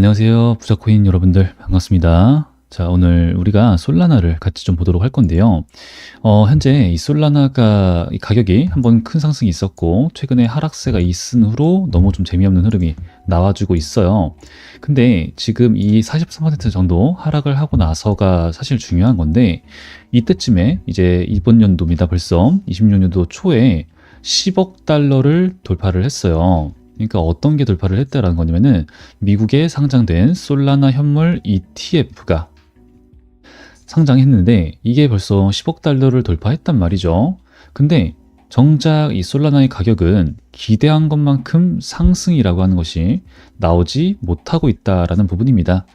안녕하세요. 부자코인 여러분들 반갑습니다. 자, 오늘 우리가 솔라나를 같이 좀 보도록 할 건데요. 현재 이 솔라나가 이 가격이 한번 큰 상승이 있었고 최근에 하락세가 있은 후로 너무 좀 재미없는 흐름이 나와주고 있어요. 근데 지금 이 43% 정도 하락을 하고 나서가 사실 중요한 건데, 이때쯤에 이제 이번 연도입니다. 벌써 26년도 초에 10억 달러를 돌파를 했어요. 그러니까 어떤 게 돌파를 했다라는 거냐면은 미국에 상장된 솔라나 현물 ETF가 상장했는데 이게 벌써 10억 달러를 돌파했단 말이죠. 근데 정작 이 솔라나의 가격은 기대한 것만큼 상승이라고 하는 것이 나오지 못하고 있다라는 부분입니다.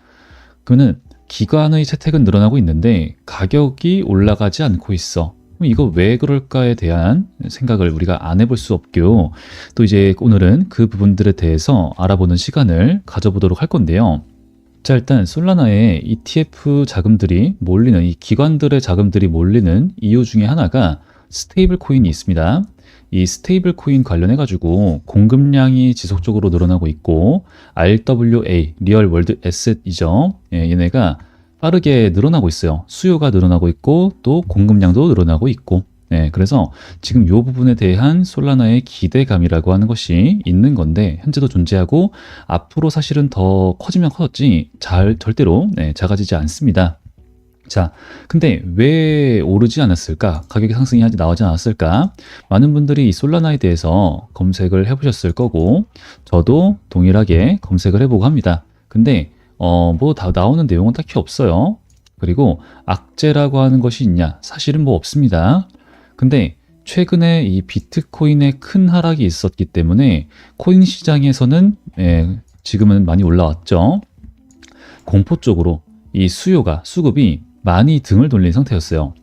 그러면 기관의 채택은 늘어나고 있는데 가격이 올라가지 않고 있어. 그럼 이거 왜 그럴까에 대한 생각을 우리가 안 해볼 수 없고요. 또 이제 오늘은 그 부분들에 대해서 알아보는 시간을 가져보도록 할 건데요. 자, 일단 솔라나의 ETF 자금들이 몰리는, 이 기관들의 자금들이 몰리는 이유 중에 하나가 스테이블 코인이 있습니다. 이 스테이블 코인 관련해 가지고 공급량이 지속적으로 늘어나고 있고, RWA, 리얼 월드 에셋이죠. 얘네가 빠르게 늘어나고 있어요. 수요가 늘어나고 있고 또 공급량도 늘어나고 있고, 그래서 지금 이 부분에 대한 솔라나의 기대감이라고 하는 것이 있는 건데, 현재도 존재하고 앞으로 사실은 더 커지면 커졌지 절대로 작아지지 않습니다. 자, 근데 왜 오르지 않았을까? 가격이 상승이 나오지 않았을까? 많은 분들이 이 솔라나에 대해서 검색을 해보셨을 거고, 저도 동일하게 검색을 해보고 합니다. 근데 뭐 다 나오는 내용은 딱히 없어요. 그리고 악재라고 하는 것이 있냐? 사실은 뭐 없습니다. 근데 최근에 이 비트코인의 큰 하락이 있었기 때문에 코인 시장에서는 지금은 많이 올라왔죠. 공포 쪽으로 이 수급이 많이 등을 돌린 상태였어요.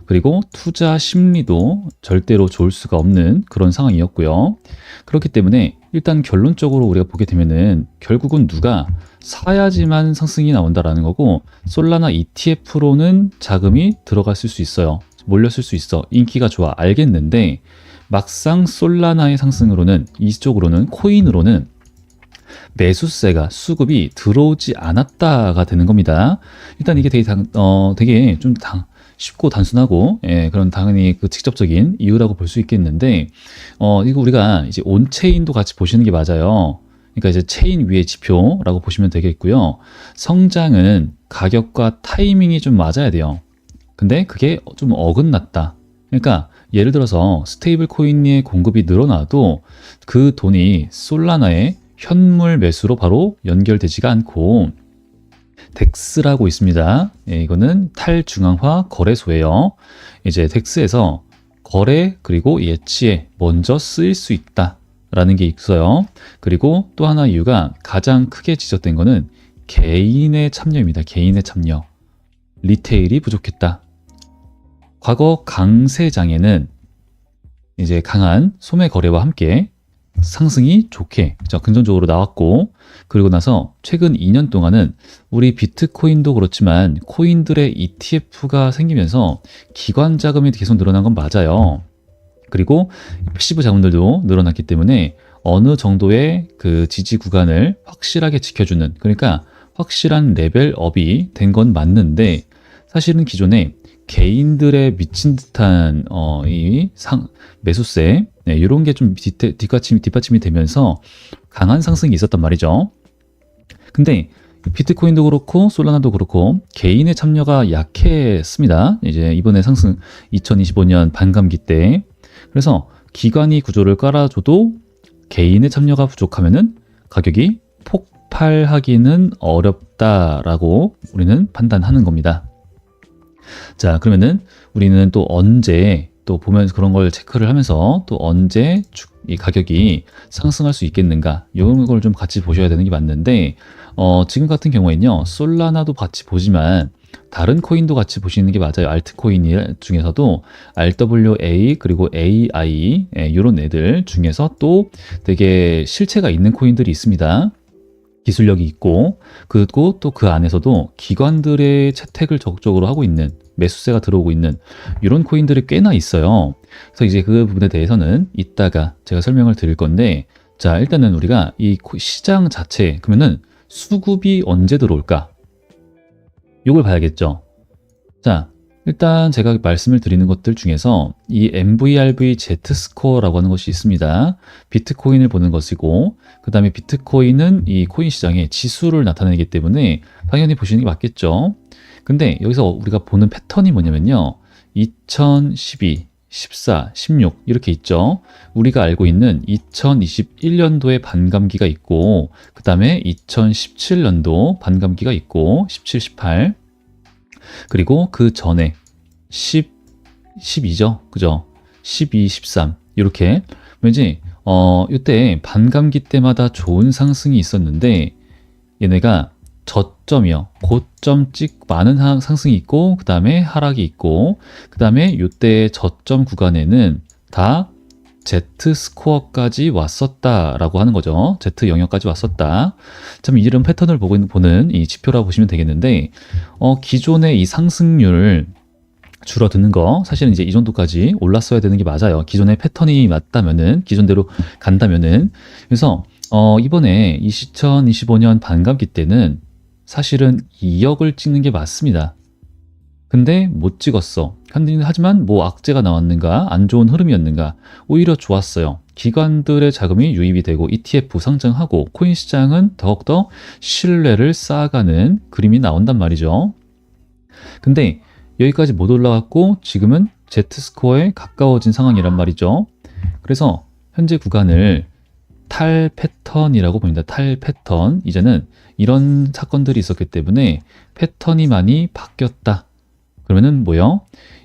그리고 투자 심리도 절대로 좋을 수가 없는 그런 상황이었고요. 그렇기 때문에 일단 결론적으로 우리가 보게 되면은 결국은 누가 사야지만 상승이 나온다라는 거고, 솔라나 ETF로는 자금이 들어갔을 수 있어요. 몰렸을 수 있어. 인기가 좋아. 알겠는데 막상 솔라나의 상승으로는, 이쪽으로는, 코인으로는 매수세가, 수급이 들어오지 않았다가 되는 겁니다. 일단 이게 되게 좀 쉽고 단순하고, 그런 당연히 그 직접적인 이유라고 볼 수 있겠는데, 이거 우리가 이제 온체인도 같이 보시는 게 맞아요. 그러니까 이제 체인 위의 지표라고 보시면 되겠고요. 성장은 가격과 타이밍이 좀 맞아야 돼요. 근데 그게 좀 어긋났다. 그러니까 예를 들어서 스테이블 코인의 공급이 늘어나도 그 돈이 솔라나의 현물 매수로 바로 연결되지가 않고, 덱스라고 있습니다. 이거는 탈중앙화 거래소예요. 이제 덱스에서 거래 그리고 예치에 먼저 쓰일 수 있다라는 게 있어요. 그리고 또 하나 이유가 가장 크게 지적된 거는 개인의 참여입니다. 개인의 참여. 리테일이 부족했다. 과거 강세장에는 이제 강한 소매 거래와 함께 상승이 좋게, 그렇죠, 긍정적으로 나왔고, 그리고 나서 최근 2년 동안은 우리 비트코인도 그렇지만 코인들의 ETF가 생기면서 기관 자금이 계속 늘어난 건 맞아요. 그리고 패시브 자금들도 늘어났기 때문에 어느 정도의 그 지지 구간을 확실하게 지켜주는, 그러니까 확실한 레벨업이 된 건 맞는데, 사실은 기존에 개인들의 미친 듯한 매수세, 이런 게 좀 뒷받침이 되면서 강한 상승이 있었단 말이죠. 근데 비트코인도 그렇고 솔라나도 그렇고 개인의 참여가 약했습니다. 이제 이번에 상승 2025년 반감기 때. 그래서 기관이 구조를 깔아줘도 개인의 참여가 부족하면은 가격이 폭발하기는 어렵다라고 우리는 판단하는 겁니다. 자, 그러면은 우리는 또 언제, 또 보면서 그런 걸 체크를 하면서 또 언제 이 가격이 상승할 수 있겠는가, 이런 걸 좀 같이 보셔야 되는 게 맞는데, 지금 같은 경우에는요, 솔라나도 같이 보지만 다른 코인도 같이 보시는 게 맞아요. 알트코인 중에서도 RWA 그리고 AI, 이런 애들 중에서 또 되게 실체가 있는 코인들이 있습니다. 기술력이 있고, 그리고 또 그 안에서도 기관들의 채택을 적극적으로 하고 있는, 매수세가 들어오고 있는 이런 코인들이 꽤나 있어요. 그래서 이제 그 부분에 대해서는 이따가 제가 설명을 드릴 건데, 자, 일단은 우리가 이 시장 자체, 그러면은 수급이 언제 들어올까? 이걸 봐야겠죠. 자, 일단 제가 말씀을 드리는 것들 중에서 이 MVRV Z스코어라고 하는 것이 있습니다. 비트코인을 보는 것이고, 그 다음에 비트코인은 이 코인 시장의 지수를 나타내기 때문에 당연히 보시는 게 맞겠죠. 근데 여기서 우리가 보는 패턴이 뭐냐면요. 2012, 14, 16 이렇게 있죠. 우리가 알고 있는 2021년도에 반감기가 있고, 그 다음에 2017년도 반감기가 있고, 17, 18 그리고 그 전에 10, 12죠. 그죠? 12, 13 이렇게 왠지 이때 반감기 때마다 좋은 상승이 있었는데 얘네가 저점이요. 고점 찍 많은 상승이 있고 그 다음에 하락이 있고 그 다음에 이때 저점 구간에는 다 Z 스코어까지 왔었다라고 하는 거죠. Z 영역까지 왔었다. 참 이런 패턴을 보는 이 지표라고 보시면 되겠는데 기존의 이 상승률 줄어드는 거 사실은 이제 이 정도까지 올랐어야 되는 게 맞아요. 기존의 패턴이 맞다면은 기존대로 간다면은 그래서 이번에 2025년 반감기 때는 사실은 2억을 찍는 게 맞습니다. 근데 못 찍었어. 하지만 뭐 악재가 나왔는가, 안 좋은 흐름이었는가, 오히려 좋았어요. 기관들의 자금이 유입이 되고 ETF 상장하고 코인 시장은 더욱더 신뢰를 쌓아가는 그림이 나온단 말이죠. 근데 여기까지 못 올라갔고 지금은 Z스코어에 가까워진 상황이란 말이죠. 그래서 현재 구간을 탈 패턴이라고 봅니다. 탈 패턴. 이제는 이런 사건들이 있었기 때문에 패턴이 많이 바뀌었다. 그러면은 뭐요?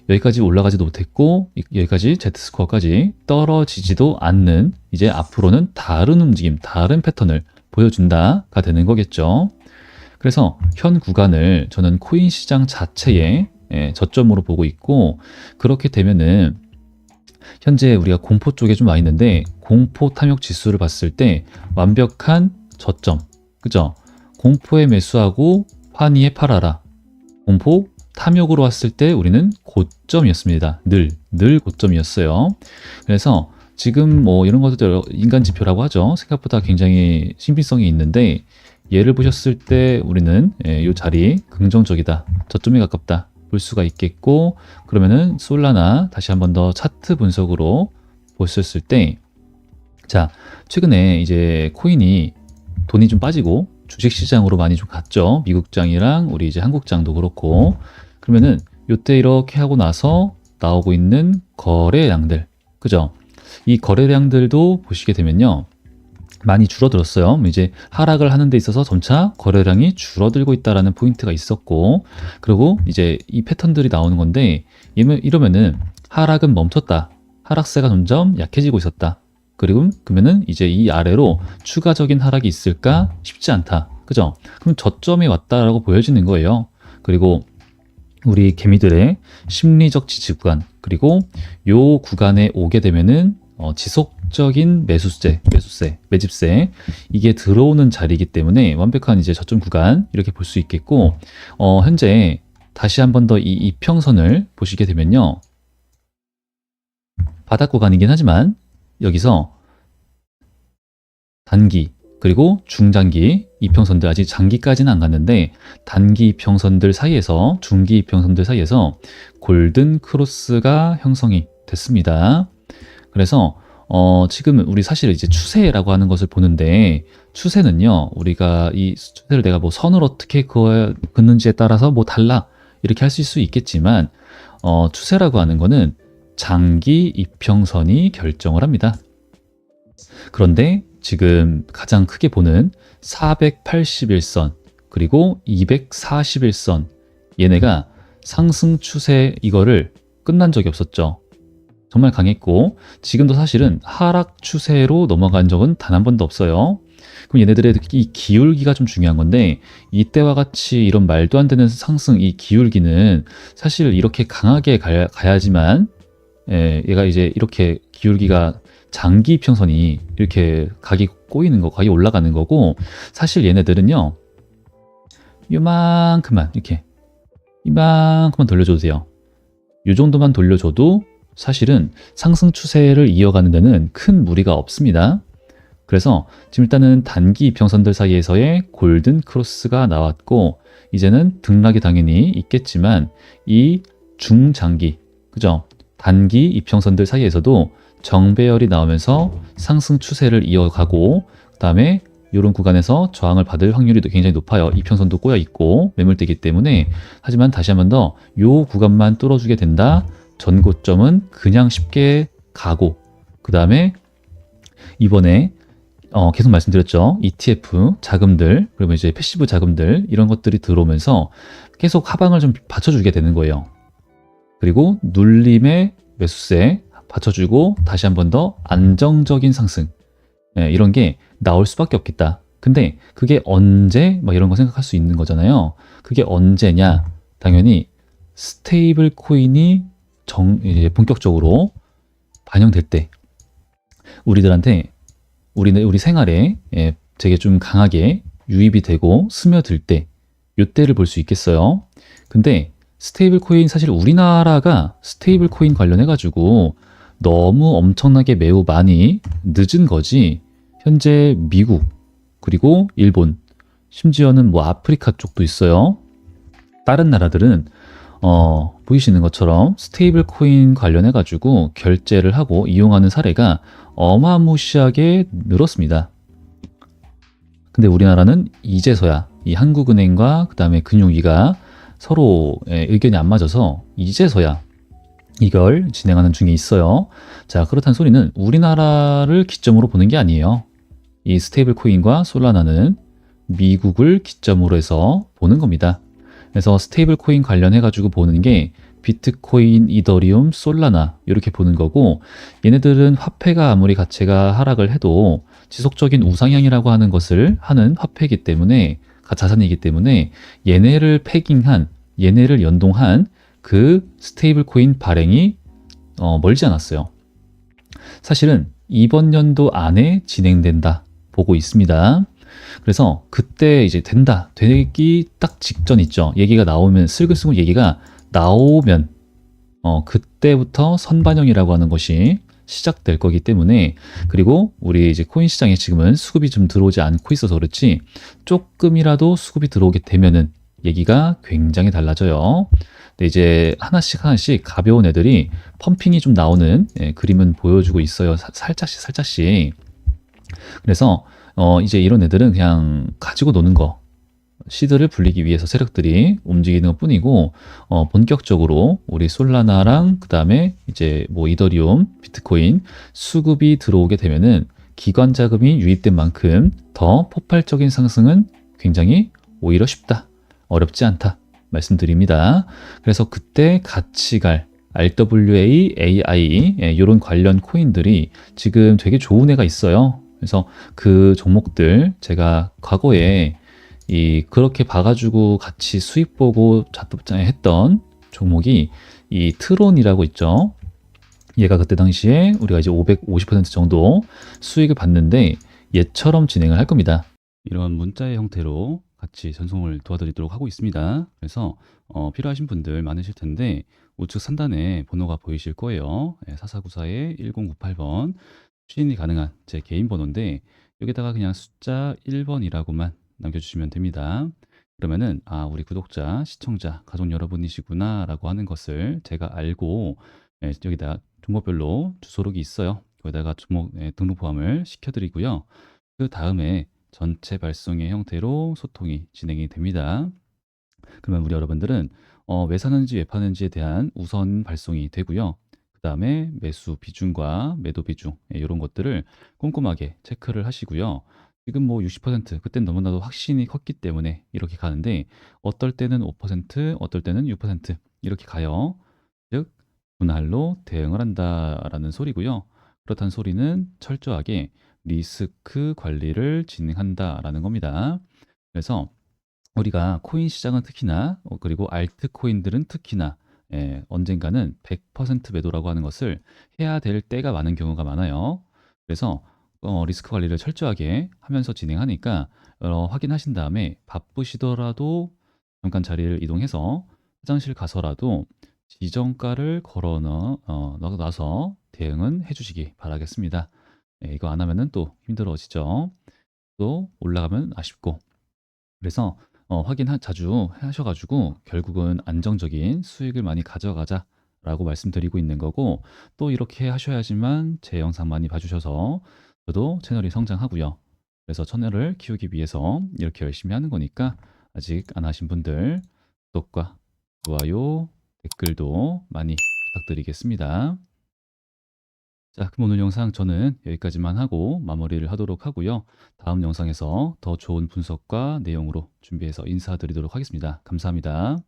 여기까지 올라가지도 못했고 여기까지 Z스코어까지 떨어지지도 않는 이제 앞으로는 다른 움직임, 다른 패턴을 보여준다가 되는 거겠죠. 그래서 현 구간을 저는 코인 시장 자체의 저점으로 보고 있고 그렇게 되면은 현재 우리가 공포 쪽에 좀 와 있는데 공포 탐욕 지수를 봤을 때 완벽한 저점, 그죠? 공포에 매수하고 환희에 팔아라. 공포 탐욕으로 왔을 때 우리는 고점이었습니다. 늘 고점이었어요. 그래서 지금 뭐 이런 것들 인간 지표라고 하죠. 생각보다 굉장히 신빙성이 있는데 얘를 보셨을 때 우리는 이 자리 긍정적이다. 저점에 가깝다. 볼 수가 있겠고 그러면은 솔라나 다시 한 번 더 차트 분석으로 보셨을 때 자, 최근에 이제 코인이 돈이 좀 빠지고 주식시장으로 많이 좀 갔죠. 미국장이랑 우리 이제 한국장도 그렇고 그러면은 요때 이렇게 하고 나서 나오고 있는 거래량들 그죠? 이 거래량들도 보시게 되면요. 많이 줄어들었어요. 이제 하락을 하는 데 있어서 점차 거래량이 줄어들고 있다라는 포인트가 있었고 그리고 이제 이 패턴들이 나오는 건데 이러면은 하락은 멈췄다. 하락세가 점점 약해지고 있었다. 그러면은 이제 이 아래로 추가적인 하락이 있을까 싶지 않다. 그죠? 그럼 저점에 왔다라고 보여지는 거예요. 그리고 우리 개미들의 심리적 지지 구간 그리고 요 구간에 오게 되면은 지속적인 매집세 이게 들어오는 자리이기 때문에 완벽한 이제 저점 구간 이렇게 볼 수 있겠고 현재 다시 한 번 더 이 이평선을 보시게 되면요 바닥 구간이긴 하지만 여기서 단기 그리고 중장기 이평선들 아직 장기까지는 안 갔는데 단기 이평선들 사이에서 중기 이평선들 사이에서 골든 크로스가 형성이 됐습니다. 그래서 지금 우리 사실 이제 추세라고 하는 것을 보는데 추세는요 우리가 이 추세를 내가 뭐 선을 어떻게 긋는지에 따라서 뭐 달라 이렇게 할 수 있겠지만 추세라고 하는 거는 장기 이평선이 결정을 합니다. 그런데 지금 가장 크게 보는 481선 그리고 241선 얘네가 상승 추세 이거를 끝난 적이 없었죠. 정말 강했고 지금도 사실은 하락 추세로 넘어간 적은 단 한 번도 없어요. 그럼 얘네들의 이 기울기가 좀 중요한 건데 이때와 같이 이런 말도 안 되는 상승 이 기울기는 사실 이렇게 강하게 가야지만 얘가 이제 이렇게 기울기가 장기 이평선이 이렇게 각이 꼬이는 거, 각이 올라가는 거고 사실 얘네들은요 요만큼만 이렇게 이만큼만 돌려줘도 돼요. 요 정도만 돌려줘도 사실은 상승 추세를 이어가는 데는 큰 무리가 없습니다. 그래서 지금 일단은 단기 이평선들 사이에서의 골든 크로스가 나왔고 이제는 등락이 당연히 있겠지만 이 중장기, 그죠? 단기 이평선들 사이에서도 정배열이 나오면서 상승 추세를 이어가고 그다음에 이런 구간에서 저항을 받을 확률이 굉장히 높아요. 이평선도 꼬여 있고 매물대이기 때문에. 하지만 다시 한 번 더 요 구간만 뚫어주게 된다. 전고점은 그냥 쉽게 가고 그다음에 이번에 계속 말씀드렸죠. ETF 자금들, 그리고 이제 패시브 자금들 이런 것들이 들어오면서 계속 하방을 좀 받쳐주게 되는 거예요. 그리고 눌림의 매수세 받쳐주고 다시 한 번 더 안정적인 상승, 이런 게 나올 수밖에 없겠다. 근데 그게 언제? 막 이런 거 생각할 수 있는 거잖아요. 그게 언제냐? 당연히 스테이블 코인이 이제 본격적으로 반영될 때 우리들한테 우리 생활에 되게 좀 강하게 유입이 되고 스며들 때 요때를 볼 수 있겠어요. 근데 스테이블 코인 사실 우리나라가 스테이블 코인 관련해 가지고 너무 엄청나게 매우 많이 늦은 거지. 현재 미국 그리고 일본 심지어는 뭐 아프리카 쪽도 있어요. 다른 나라들은 보이시는 것처럼 스테이블 코인 관련해 가지고 결제를 하고 이용하는 사례가 어마무시하게 늘었습니다. 근데 우리나라는 이제서야 이 한국은행과 그다음에 금융위가 서로 의견이 안 맞아서 이제서야 이걸 진행하는 중에 있어요. 자, 그렇다는 소리는 우리나라를 기점으로 보는 게 아니에요. 이 스테이블 코인과 솔라나는 미국을 기점으로 해서 보는 겁니다. 그래서 스테이블 코인 관련해 가지고 보는 게 비트코인, 이더리움, 솔라나 이렇게 보는 거고 얘네들은 화폐가 아무리 가치가 하락을 해도 지속적인 우상향이라고 하는 것을 하는 화폐이기 때문에 자산이기 때문에 얘네를 패깅한 얘네를 연동한 그 스테이블 코인 발행이 멀지 않았어요. 사실은 이번 연도 안에 진행된다 보고 있습니다. 그래서 그때 이제 된다, 되기 딱 직전 있죠. 얘기가 나오면 슬글슬글 얘기가 나오면 그때부터 선반영이라고 하는 것이 시작될 거기 때문에 그리고 우리 이제 코인 시장에 지금은 수급이 좀 들어오지 않고 있어서 그렇지 조금이라도 수급이 들어오게 되면은 얘기가 굉장히 달라져요. 근데 이제 하나씩 가벼운 애들이 펌핑이 좀 나오는 그림은 보여주고 있어요. 살짝씩. 그래서 이제 이런 애들은 그냥 가지고 노는 거, 시드를 불리기 위해서 세력들이 움직이는 것 뿐이고, 본격적으로 우리 솔라나랑 그 다음에 이제 뭐 이더리움, 비트코인 수급이 들어오게 되면은 기관 자금이 유입된 만큼 더 폭발적인 상승은 굉장히 오히려 쉽다, 어렵지 않다 말씀드립니다. 그래서 그때 같이 갈 RWA, AI 이런 관련 코인들이 지금 되게 좋은 애가 있어요. 그래서 그 종목들 제가 과거에 그렇게 봐가지고 같이 수익 보고 했던 종목이 이 트론이라고 있죠. 얘가 그때 당시에 우리가 이제 550% 정도 수익을 봤는데 얘처럼 진행을 할 겁니다. 이런 문자의 형태로 같이 전송을 도와드리도록 하고 있습니다. 그래서 필요하신 분들 많으실 텐데 우측 상단에 번호가 보이실 거예요. 4494에 1098번 추진이 가능한 제 개인 번호인데 여기다가 그냥 숫자 1번이라고만 남겨주시면 됩니다. 그러면은 우리 구독자, 시청자, 가족 여러분이시구나 라고 하는 것을 제가 알고 여기다 종목별로 주소록이 있어요. 거기다가 종목 등록 포함을 시켜드리고요. 그 다음에 전체 발송의 형태로 소통이 진행이 됩니다. 그러면 우리 여러분들은 왜 사는지 왜 파는지에 대한 우선 발송이 되고요. 그 다음에 매수 비중과 매도 비중 이런 것들을 꼼꼼하게 체크를 하시고요. 지금 뭐 60% 그땐 너무나도 확신이 컸기 때문에 이렇게 가는데 어떨 때는 5% 어떨 때는 6% 이렇게 가요. 즉 분할로 대응을 한다라는 소리고요. 그렇다는 소리는 철저하게 리스크 관리를 진행한다라는 겁니다. 그래서 우리가 코인 시장은 특히나 그리고 알트코인들은 특히나 언젠가는 100% 매도라고 하는 것을 해야 될 때가 많은 경우가 많아요. 그래서 리스크 관리를 철저하게 하면서 진행하니까 확인하신 다음에 바쁘시더라도 잠깐 자리를 이동해서 화장실 가서라도 지정가를 걸어 놔서 대응은 해주시기 바라겠습니다. 예, 이거 안 하면은 또 힘들어지죠. 또 올라가면 아쉽고. 그래서 확인 자주 하셔 가지고 결국은 안정적인 수익을 많이 가져가자라고 말씀드리고 있는 거고, 또 이렇게 하셔야지만 제 영상 많이 봐 주셔서 저도 채널이 성장하고요. 그래서 채널을 키우기 위해서 이렇게 열심히 하는 거니까, 아직 안 하신 분들 구독과 좋아요, 댓글도 많이 부탁드리겠습니다. 자, 그럼 오늘 영상 저는 여기까지만 하고 마무리를 하도록 하고요. 다음 영상에서 더 좋은 분석과 내용으로 준비해서 인사드리도록 하겠습니다. 감사합니다.